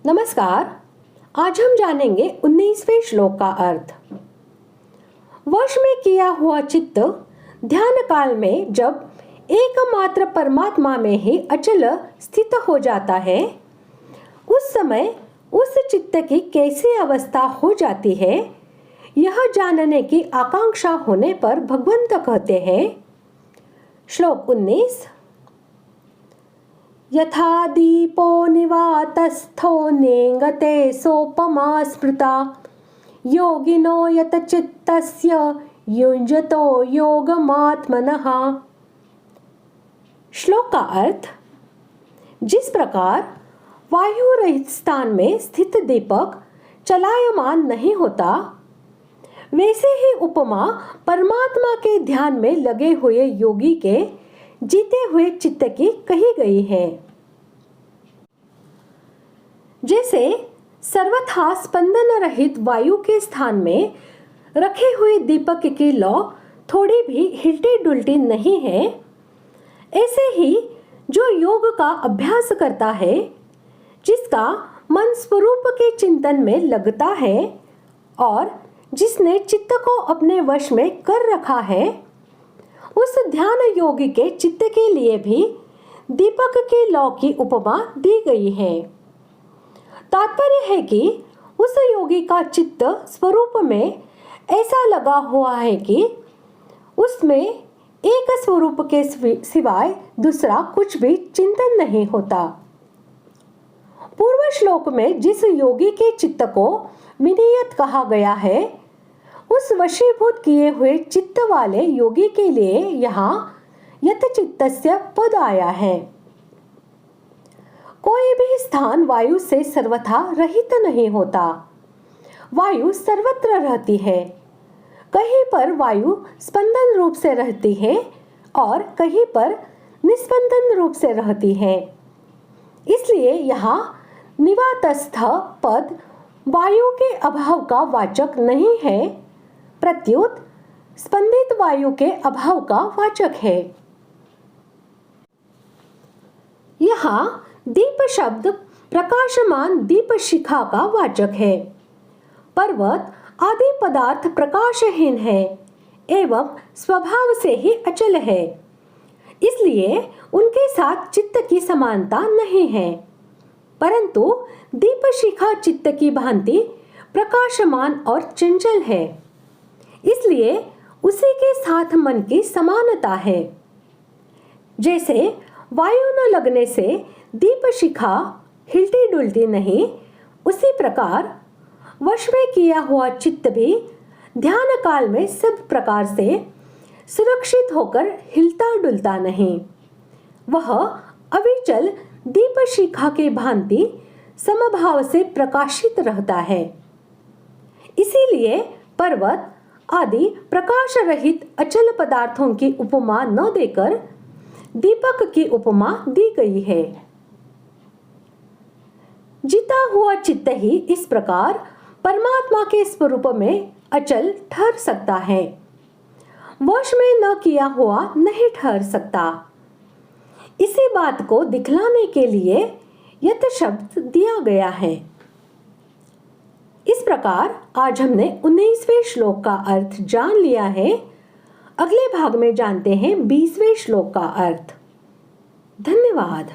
नमस्कार। आज हम जानेंगे 19वें श्लोक का अर्थ। वश में किया हुआ चित्त ध्यान काल में जब एकमात्र परमात्मा में ही अचल स्थित हो जाता है, उस समय उस चित्त की कैसी अवस्था हो जाती है, यह जानने की आकांक्षा होने पर भगवंत कहते हैं। श्लोक 19। यथा दीपो निवातस्थो नेंगते सोपमा स्मृता योगिनो यत चित्तस्य युञ्जतो योगमात्मनः। श्लोक का अर्थ, जिस प्रकार वायु रहित स्थान में स्थित दीपक चलायमान नहीं होता, वैसे ही उपमा परमात्मा के ध्यान में लगे हुए योगी के जीते हुए चित्त की कही गई है। जैसे सर्वथा स्पंदन रहित वायु के स्थान में रखे हुए दीपक की लौ थोड़ी भी हिलती डुलती नहीं है, ऐसे ही जो योग का अभ्यास करता है, जिसका मन स्वरूप के चिंतन में लगता है और जिसने चित्त को अपने वश में कर रखा है, उस ध्यान योगी के चित्त के लिए भी दीपक की लौ की उपमा दी गई है। तात्पर्य है कि उस योगी का चित्त स्वरूप में ऐसा लगा हुआ है कि उसमें एक स्वरूप के सिवाय दूसरा कुछ भी चिंतन नहीं होता। पूर्व श्लोक में जिस योगी के चित्त को विनियत कहा गया है, उस वशीभूत किए हुए चित्त वाले योगी के लिए यहाँ यत चित्तस्य पद आया है। कोई भी स्थान वायु से सर्वथा रहित नहीं होता। वायु सर्वत्र रहती है। कहीं पर वायु स्पंदन रूप से रहती है और कहीं पर निस्पंदन रूप से रहती है। इसलिए यहाँ निवातस्थ पद वायु के अभाव का वाचक नहीं है, प्रत्युत स्पंदित वायु के अभाव का वाचक है। यहाँ दीप शब्द प्रकाशमान दीप शिखा का वाचक है। पर्वत आदि पदार्थ प्रकाशहीन है एवं स्वभाव से ही अचल है, इसलिए उनके साथ चित्त की समानता नहीं है। परंतु दीप शिखा चित्त की भांति प्रकाशमान और चंचल है, इसलिए उसी के साथ मन की समानता है। जैसे वायु न लगने से दीप शिखा हिलती डुलती नहीं, उसी प्रकार वश में किया हुआ चित्त भी ध्यान काल में सब प्रकार से सुरक्षित होकर हिलता डुलता नहीं। वह अविचल दीप शिखा के भांति समभाव से प्रकाशित रहता है। इसीलिए पर्वत आदि प्रकाश रहित अचल पदार्थों की उपमा न देकर दीपक की उपमा दी गई है। जीता हुआ चित्त ही इस प्रकार परमात्मा के स्वरूप में अचल ठहर सकता है, वश में न किया हुआ नहीं ठहर सकता। इसी बात को दिखलाने के लिए यत शब्द दिया गया है। इस प्रकार आज हमने 19वें श्लोक का अर्थ जान लिया है। अगले भाग में जानते हैं 20वें श्लोक का अर्थ। धन्यवाद।